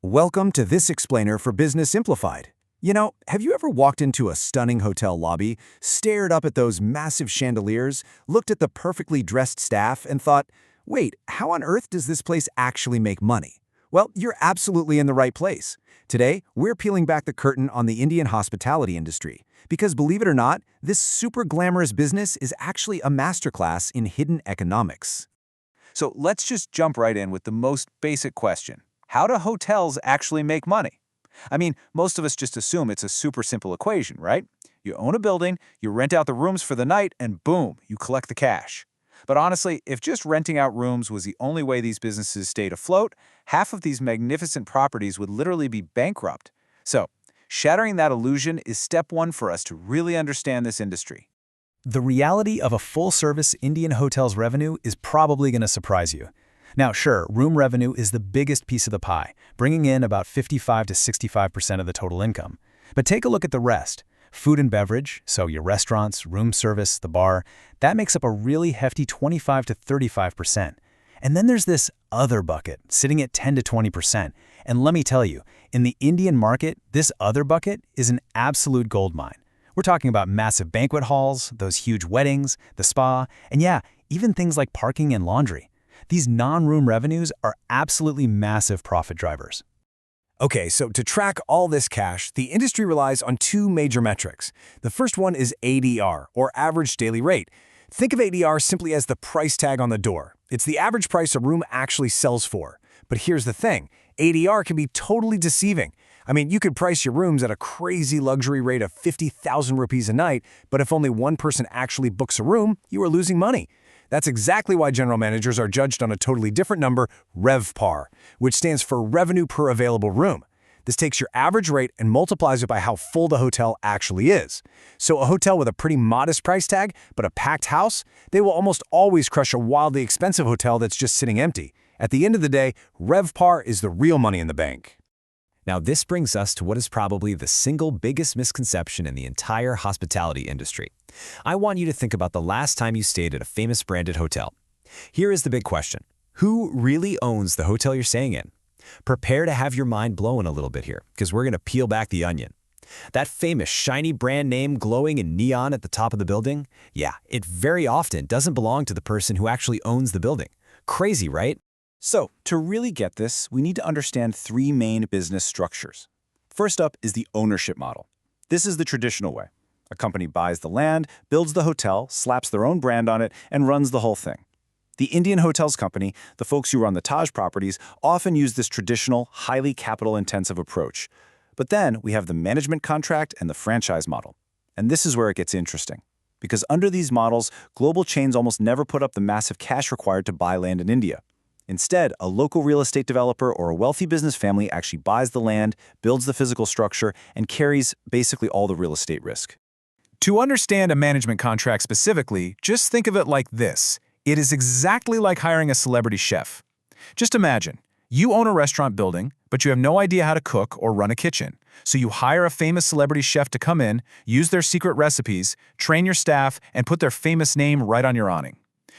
Welcome to this explainer for Business Simplified. Have you ever walked into a stunning hotel lobby, stared up at those massive chandeliers, looked at the perfectly dressed staff, and thought, wait, how on earth does this place actually make money? Well, you're absolutely in the right place. Today, we're peeling back the curtain on the Indian hospitality industry. Because believe it or not, this super glamorous business is actually a masterclass in hidden economics. So let's just jump right in with the most basic question. How do hotels actually make money? I mean, most of us just assume it's a super simple equation, right? You own a building, you rent out the rooms for the night, and boom, you collect the cash. But honestly, if just renting out rooms was the only way these businesses stayed afloat, half of these magnificent properties would literally be bankrupt. So, shattering that illusion is step one for us to really understand this industry. The reality of a full-service Indian hotel's revenue is probably going to surprise you. Now, sure, room revenue is the biggest piece of the pie, bringing in about 55 to 65% of the total income. But take a look at the rest. Food and beverage, so your restaurants, room service, the bar, that makes up a really hefty 25 to 35%. And then there's this other bucket, sitting at 10 to 20%. And let me tell you, in the Indian market, this other bucket is an absolute goldmine. We're talking about massive banquet halls, those huge weddings, the spa, and yeah, even things like parking and laundry. These non-room revenues are absolutely massive profit drivers. Okay, so to track all this cash, the industry relies on two major metrics. The first one is ADR, or average daily rate. Think of ADR simply as the price tag on the door. It's the average price a room actually sells for. But here's the thing, ADR can be totally deceiving. I mean, you could price your rooms at a crazy luxury rate of 50,000 rupees a night, but if only one person actually books a room, you are losing money. That's exactly why general managers are judged on a totally different number, RevPAR, which stands for revenue per available room. This takes your average rate and multiplies it by how full the hotel actually is. So a hotel with a pretty modest price tag, but a packed house, they will almost always crush a wildly expensive hotel that's just sitting empty. At the end of the day, RevPAR is the real money in the bank. Now, this brings us to what is probably the single biggest misconception in the entire hospitality industry. I want you to think about the last time you stayed at a famous branded hotel. Here is the big question. Who really owns the hotel you're staying in? Prepare to have your mind blown a little bit here, because we're going to peel back the onion. That famous shiny brand name glowing in neon at the top of the building? Yeah, it very often doesn't belong to the person who actually owns the building. Crazy, right? So, to really get this, we need to understand three main business structures. First up is the ownership model. This is the traditional way. A company buys the land, builds the hotel, slaps their own brand on it, and runs the whole thing. The Indian Hotels Company, the folks who run the Taj properties, often use this traditional, highly capital-intensive approach. But then we have the management contract and the franchise model. And this is where it gets interesting. Because under these models, global chains almost never put up the massive cash required to buy land in India. Instead, a local real estate developer or a wealthy business family actually buys the land, builds the physical structure, and carries basically all the real estate risk. To understand a management contract specifically, just think of it like this. It is exactly like hiring a celebrity chef. Just imagine, you own a restaurant building, but you have no idea how to cook or run a kitchen. So you hire a famous celebrity chef to come in, use their secret recipes, train your staff, and put their famous name right on your awning.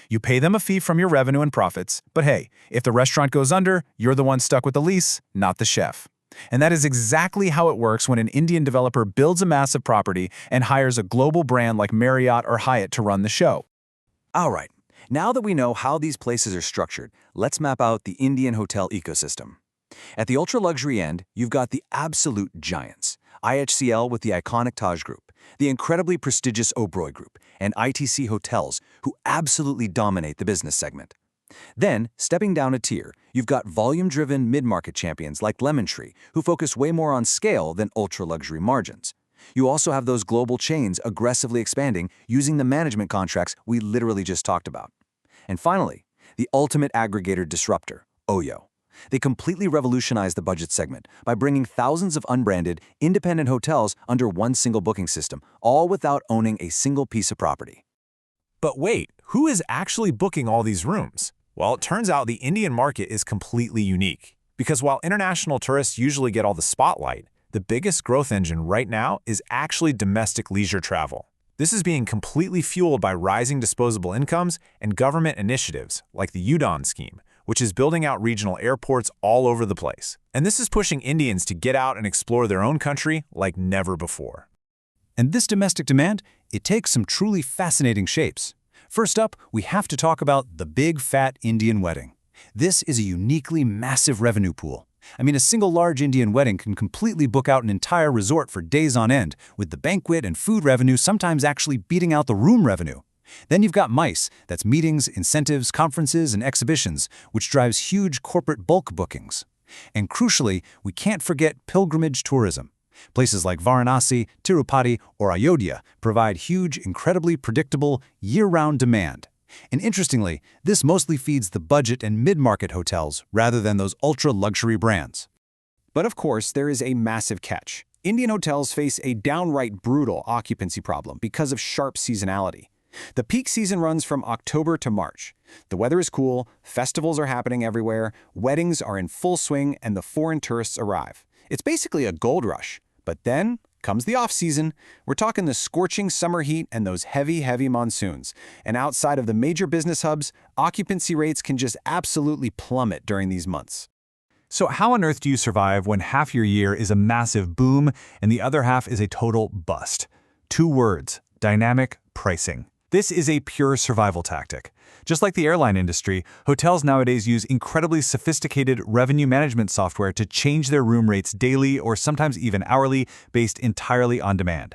You pay them a fee from your revenue and profits, but hey, if the restaurant goes under, you're the one stuck with the lease, not the chef. And that is exactly how it works when an Indian developer builds a massive property and hires a global brand like Marriott or Hyatt to run the show. All right, now that we know how these places are structured, let's map out the Indian hotel ecosystem. At the ultra-luxury end, you've got the absolute giants. IHCL with the iconic Taj Group, the incredibly prestigious Oberoi Group, and ITC Hotels, who absolutely dominate the business segment. Then, stepping down a tier, you've got volume-driven mid-market champions like Lemon Tree, who focus way more on scale than ultra-luxury margins. You also have those global chains aggressively expanding using the management contracts we literally just talked about. And finally, the ultimate aggregator disruptor, OYO. They completely revolutionized the budget segment by bringing thousands of unbranded, independent hotels under one single booking system, all without owning a single piece of property. But wait, who is actually booking all these rooms? Well, it turns out the Indian market is completely unique. Because while international tourists usually get all the spotlight, the biggest growth engine right now is actually domestic leisure travel. This is being completely fueled by rising disposable incomes and government initiatives like the UDAN scheme, which is building out regional airports all over the place. And this is pushing Indians to get out and explore their own country like never before. And this domestic demand, it takes some truly fascinating shapes. First up, we have to talk about the big fat Indian wedding. This is a uniquely massive revenue pool. I mean, a single large Indian wedding can completely book out an entire resort for days on end, with the banquet and food revenue sometimes actually beating out the room revenue. Then you've got MICE, that's meetings, incentives, conferences, and exhibitions, which drives huge corporate bulk bookings. And crucially, we can't forget pilgrimage tourism. Places like Varanasi, Tirupati, or Ayodhya provide huge, incredibly predictable, year-round demand. And interestingly, this mostly feeds the budget and mid-market hotels rather than those ultra-luxury brands. But of course, there is a massive catch. Indian hotels face a downright brutal occupancy problem because of sharp seasonality. The peak season runs from October to March. The weather is cool, festivals are happening everywhere, weddings are in full swing, and the foreign tourists arrive. It's basically a gold rush. But then comes the off-season. We're talking the scorching summer heat and those heavy monsoons. And outside of the major business hubs, occupancy rates can just absolutely plummet during these months. So how on earth do you survive when half your year is a massive boom and the other half is a total bust? 2 words: dynamic pricing. This is a pure survival tactic. Just like the airline industry, hotels nowadays use incredibly sophisticated revenue management software to change their room rates daily or sometimes even hourly, based entirely on demand.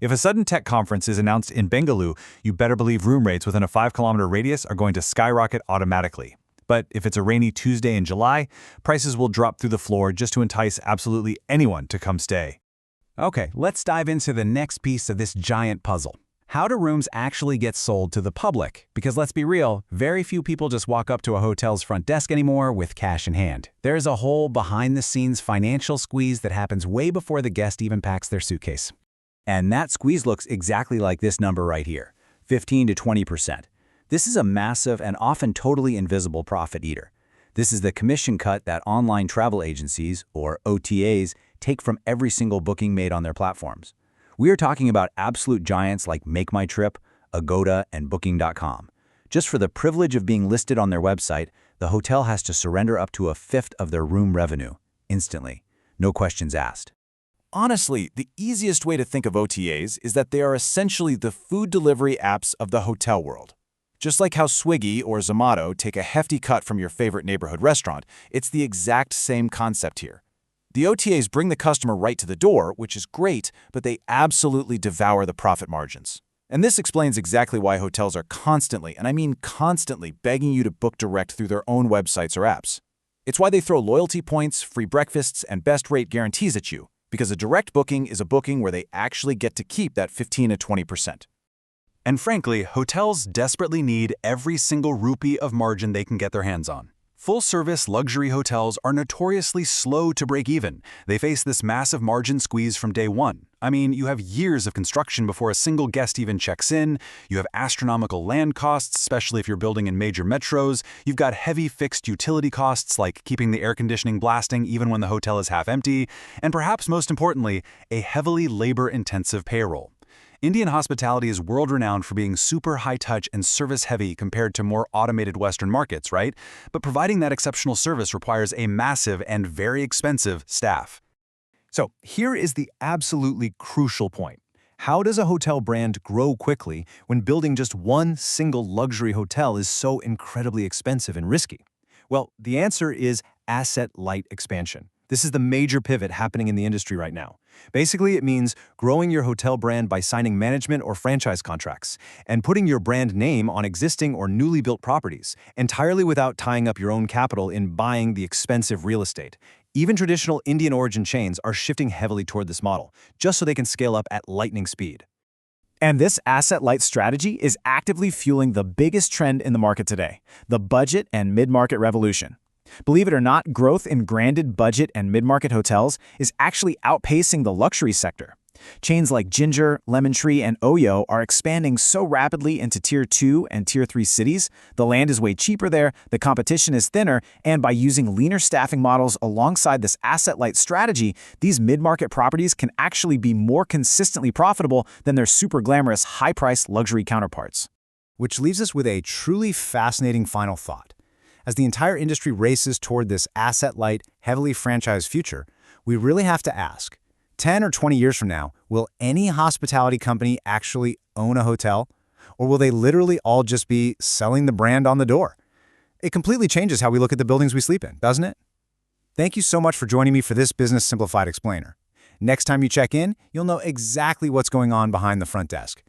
If a sudden tech conference is announced in Bengaluru, you better believe room rates within a 5-kilometer radius are going to skyrocket automatically. But if it's a rainy Tuesday in July, prices will drop through the floor just to entice absolutely anyone to come stay. Okay, let's dive into the next piece of this giant puzzle. How do rooms actually get sold to the public? Because let's be real, very few people just walk up to a hotel's front desk anymore with cash in hand. There's a whole behind-the-scenes financial squeeze that happens way before the guest even packs their suitcase. And that squeeze looks exactly like this number right here, 15 to 20%. This is a massive and often totally invisible profit eater. This is the commission cut that online travel agencies, or OTAs, take from every single booking made on their platforms. We are talking about absolute giants like MakeMyTrip, Agoda, and Booking.com. Just for the privilege of being listed on their website, the hotel has to surrender up to a fifth of their room revenue, instantly. No questions asked. Honestly, the easiest way to think of OTAs is that they are essentially the food delivery apps of the hotel world. Just like how Swiggy or Zomato take a hefty cut from your favorite neighborhood restaurant, it's the exact same concept here. The OTAs bring the customer right to the door, which is great, but they absolutely devour the profit margins. And this explains exactly why hotels are constantly, and I mean constantly, begging you to book direct through their own websites or apps. It's why they throw loyalty points, free breakfasts, and best rate guarantees at you, because a direct booking is a booking where they actually get to keep that 15 to 20%. And frankly, hotels desperately need every single rupee of margin they can get their hands on. Full-service luxury hotels are notoriously slow to break even. They face this massive margin squeeze from day one. I mean, you have years of construction before a single guest even checks in. You have astronomical land costs, especially if you're building in major metros. You've got heavy fixed utility costs like keeping the air conditioning blasting even when the hotel is half empty. And perhaps most importantly, a heavily labor-intensive payroll. Indian hospitality is world-renowned for being super high-touch and service-heavy compared to more automated Western markets, right? But providing that exceptional service requires a massive and very expensive staff. So here is the absolutely crucial point. How does a hotel brand grow quickly when building just one single luxury hotel is so incredibly expensive and risky? Well, the answer is asset-light expansion. This is the major pivot happening in the industry right now. Basically, it means growing your hotel brand by signing management or franchise contracts and putting your brand name on existing or newly built properties, entirely without tying up your own capital in buying the expensive real estate. Even traditional Indian origin chains are shifting heavily toward this model, just so they can scale up at lightning speed. And this asset-light strategy is actively fueling the biggest trend in the market today, the budget and mid-market revolution. Believe it or not, growth in branded budget and mid-market hotels is actually outpacing the luxury sector. Chains like Ginger, Lemon Tree, and Oyo are expanding so rapidly into Tier 2 and Tier 3 cities, the land is way cheaper there, the competition is thinner, and by using leaner staffing models alongside this asset-light strategy, these mid-market properties can actually be more consistently profitable than their super glamorous, high-priced luxury counterparts. Which leaves us with a truly fascinating final thought. As the entire industry races toward this asset-light, heavily franchised future, we really have to ask, 10 or 20 years from now, will any hospitality company actually own a hotel? Or will they literally all just be selling the brand on the door? It completely changes how we look at the buildings we sleep in, doesn't it? Thank you so much for joining me for this Business Simplified Explainer. Next time you check in, you'll know exactly what's going on behind the front desk.